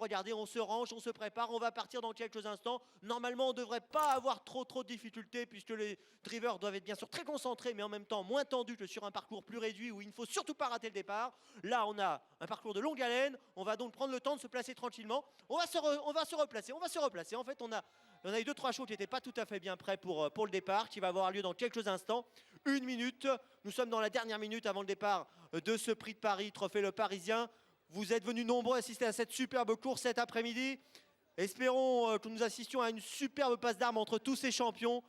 regardez, on se range, on se prépare, on va partir dans quelques instants. Normalement, on ne devrait pas avoir trop de difficultés puisque les drivers doivent être bien sûr très concentrés, mais en même temps moins tendus que sur un parcours plus réduit où il ne faut surtout pas rater le départ. Là, on a un parcours de longue haleine. On va donc prendre le temps de se placer tranquillement. On va se replacer. En fait, on a eu 2-3 chevaux qui n'étaient pas tout à fait bien prêts pour le départ, qui va avoir lieu dans quelques instants. 1 minute. Nous sommes dans la dernière minute avant le départ de ce Prix de Paris, Trophée Le Parisien. Vous êtes venus nombreux assister à cette superbe course cet après-midi. Espérons que nous assistions à une superbe passe d'armes entre tous ces champions.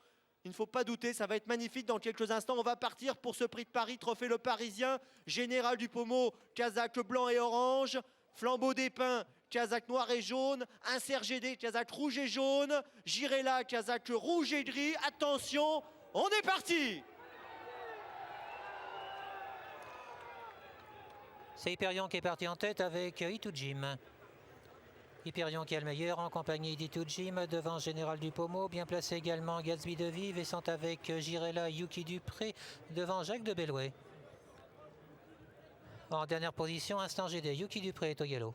Il ne faut pas douter, ça va être magnifique dans quelques instants. On va partir pour ce Prix de Paris, Trophée Le Parisien. Général du Pommeau, casaque blanc et orange. Flambeau des Pins, casaque noir et jaune. Insert GD, casaque rouge et jaune. Girella, casaque rouge et gris. Attention, on est parti! C'est Hyperion qui est parti en tête avec Itoujim. Hyperion qui est le meilleur en compagnie d'Itoujim devant Général du Pommeau. Bien placé également Gatsby de Vive et sont avec Girella Yuki Dupré devant Jacques de Bellouet. En dernière position, Instant GD, Yuki Dupré est au galop.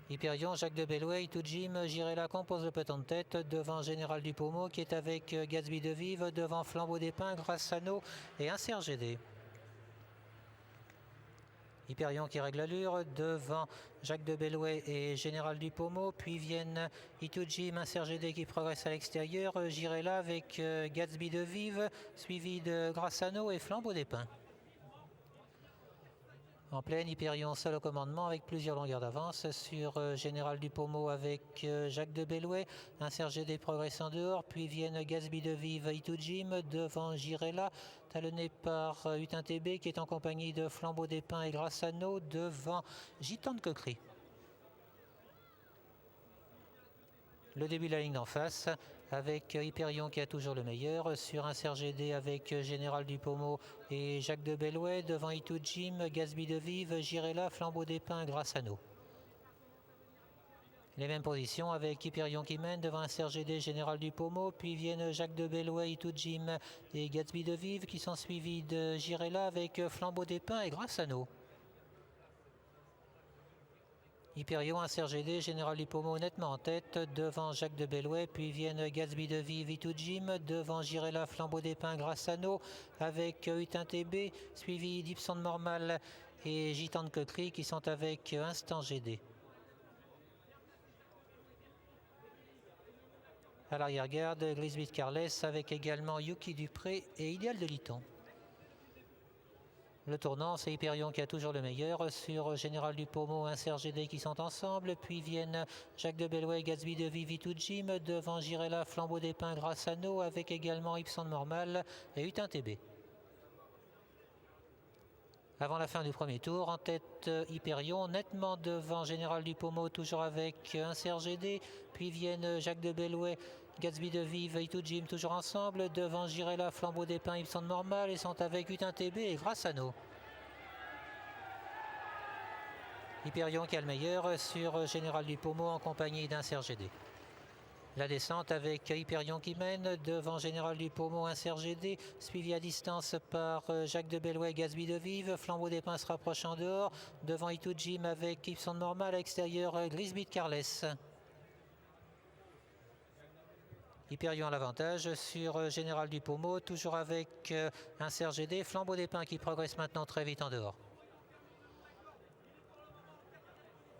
Hyperion, Jacques de Bellouet, Itoujim, Girella compose le peloton de tête devant Général du Pommeau qui est avec Gatsby de Vive devant Flambeau des Pins, Grassano et Insert GD. Hyperion qui règle l'allure devant Jacques de Bellouet et Général du Pommeau, puis viennent Itoujim, Insert GD qui progresse à l'extérieur, Girella avec Gatsby de Vive, suivi de Grassano et Flambeau des Pins. En pleine, Hyperion seul au commandement avec plusieurs longueurs d'avance sur Général du Pommeau avec Jacques de Bellouet. Insert GD progresse en dehors, puis viennent Gatsby de Vive, Itoujim devant Girella, talonné par Hutin TB qui est en compagnie de Flambeau des Pins et Grassano devant Gitan de Coquerie. Le début de la ligne d'en face avec Hyperion qui a toujours le meilleur sur Insert GD avec Général du Pommeau et Jacques de Bellouet devant Itoujim, Gatsby de Vive, Girella, Flambeau des Pins, Grassano. Les mêmes positions avec Hyperion qui mène devant Insert GD, Général du Pommeau, puis viennent Jacques de Bellouet, Itoujim et Gatsby de Vive qui sont suivis de Girella avec Flambeau des Pins et Grassano. Hyperion, Insert GD, Général du Pommeau nettement en tête devant Jacques de Bellouet, puis viennent Gatsby de Vive, Itoujim devant Girella, Flambeau des Pins, Grassano avec Hutin TB, suivi d'Ibson de Mormal et Gitan de Coquerie qui sont avec Instant GD. À l'arrière-garde, Glisbit Carles avec également Yuki Dupré et Idéal de Liton. Le tournant, c'est Hyperion qui a toujours le meilleur sur Général du Pommeau, Insert GD qui sont ensemble, puis viennent Jacques de Bellouet, Gatsby de Vive, Itoujim devant Girella, Flambeau des Pins, Grassano avec également Ibson de Mormal et Hutin TB. Avant la fin du premier tour, en tête Hyperion, nettement devant Général du Pommeau, toujours avec Insert GD, puis viennent Jacques de Bellouet, Gatsby de Vive, Itoujim toujours ensemble, devant Girella, Flambeau des Pins, Ibson de Mormal et sont avec Hutin TB et Grassano. Hyperion qui a le meilleur sur Général du Pommeau en compagnie d'Insert GD. La descente avec Hyperion qui mène devant Général du Pommeau, Insert GD, suivi à distance par Jacques de Bellouet, Gatsby de Vive. Flambeau des Pins se rapproche en dehors, devant Itoujim avec Ibson de Mormal, à l'extérieur Glisbit Carles. Hyperion à l'avantage sur Général du Pommeau, toujours avec Insert GD. Flambeau des Pins qui progresse maintenant très vite en dehors.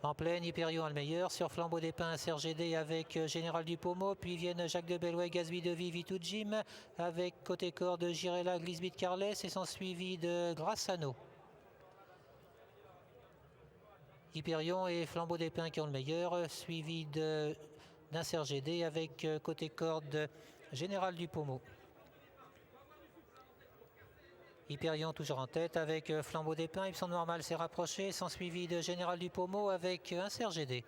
En pleine, Hyperion a le meilleur sur Flambeau des Pins, Insert GD avec Général du Pommeau, puis viennent Jacques de Bellouet, Gatsby de Vive, Itoujim avec côté corde Girella, Glisbit Carles et sont suivis de Grassano. Hyperion et Flambeau des Pins qui ont le meilleur, suivi d'Insert GD avec côté corde Général du Pommeau. Hyperion toujours en tête avec Flambeau des Pins, Ibson de Mormal s'est rapproché, sont suivis de Général du Pommeau avec Insert GD.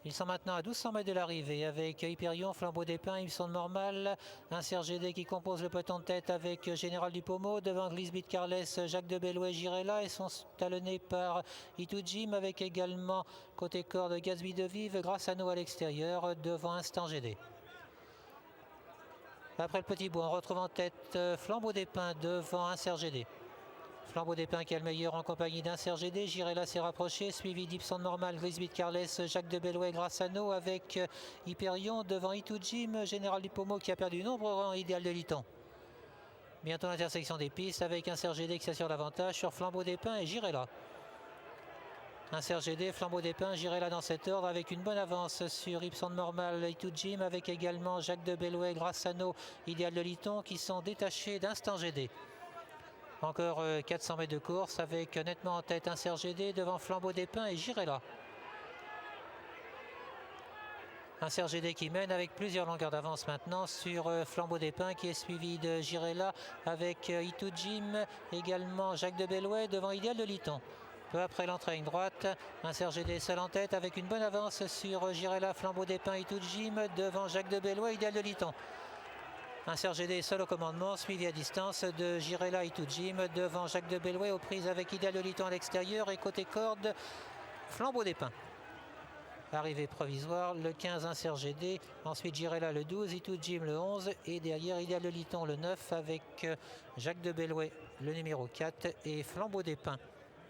Ils sont maintenant à 1200 mètres de l'arrivée avec Hyperion, Flambeau des Pins, Ibson de Mormal, Insert GD qui compose le peloton de tête avec Général du Pommeau, devant Glisbit Carles, Jacques de Bellouet, Girella et sont talonnés par Itoujim avec également côté corde Gatsby de Vive, Grassano à l'extérieur devant Instant GD. Après le petit bout, on retrouve en tête Flambeau des Pins devant Insert GD. Flambeau des Pins qui est le meilleur en compagnie d'un Serge Gédé. Girella s'est rapproché, suivi d'Ipson Normal, Grisbit Carles, Jacques de Bellouet, Grassano avec Hyperion devant Itou Jim, Général du Pommeau qui a perdu nombreux rangs, Idéal de Liton. Bientôt l'intersection des pistes avec un Serge Gédé qui assure l'avantage sur Flambeau des Pins et Girella. Un Serge Gédé, Flambeau des Pins, Girella dans cet ordre avec une bonne avance sur Ipson Normal, Itou Jim avec également Jacques de Bellouet, Grassano, Idéal de Liton qui sont détachés d'Instant Gédé. Encore 400 mètres de course avec nettement en tête un Serge Gédé devant Flambeau des Pins et Girella. Un Serge Gédé qui mène avec plusieurs longueurs d'avance maintenant sur Flambeau des Pins qui est suivi de Girella avec Itou Jim, également Jacques de Bellouet devant Idéal de Liton. Peu après l'entrée à une droite, un Serge Gédé seul en tête avec une bonne avance sur Girella, Flambeau des Pins, Itou Jim devant Jacques de Bellouet, Idéal de Liton. Un Serge Gédé seul au commandement, suivi à distance de Girella, Itou Jim devant Jacques de Bellouet aux prises avec Idéal de Liton à l'extérieur et côté corde, Flambeau des Pins. Arrivée provisoire, le 15, un Serge Gédé, ensuite Girella le 12, Itou Jim le 11 et derrière Idéal de Liton le 9 avec Jacques de Bellouet le numéro 4 et Flambeau des Pins.